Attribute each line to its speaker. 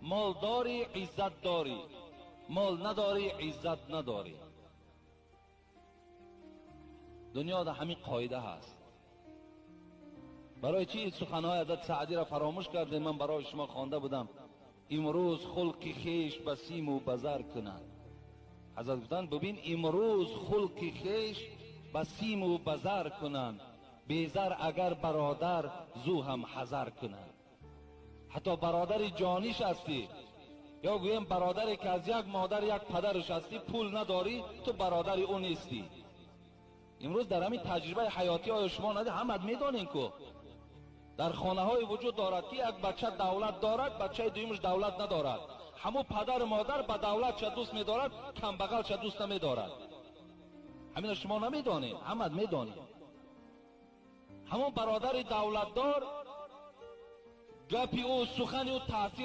Speaker 1: مال داری عزت داری، مال نداری عزت نداری. دنیا در همین قاعده هست. برای چی سخنهای حضرت سعدی را فراموش کردیم؟ من برای شما خوانده بودم امروز خلق خیش به سیم و بزر کنند. حضرت گفتند ببین امروز خلق خیش به سیم و بزر کنند، بیزر اگر برادر زو هم حذر کنند. حتی برادر جانیش هستی، یا گویم برادری که از یک مادر یک پدرش هستی، پول نداری تو برادر اون نیستی. امروز در همین تجربه حیاتی های شما نده همت میدانین که در خانه های وجود دارد که یک بچه دولت دارد، بچه دویمش دولت ندارد. همون پدر مادر با دولت چه دوست میدارد، کم بغل چه دوست نمیدارد. همین شما نمیدانین، همت میدانین. همون برادر دولت دار گپی او سخنی او تاثیر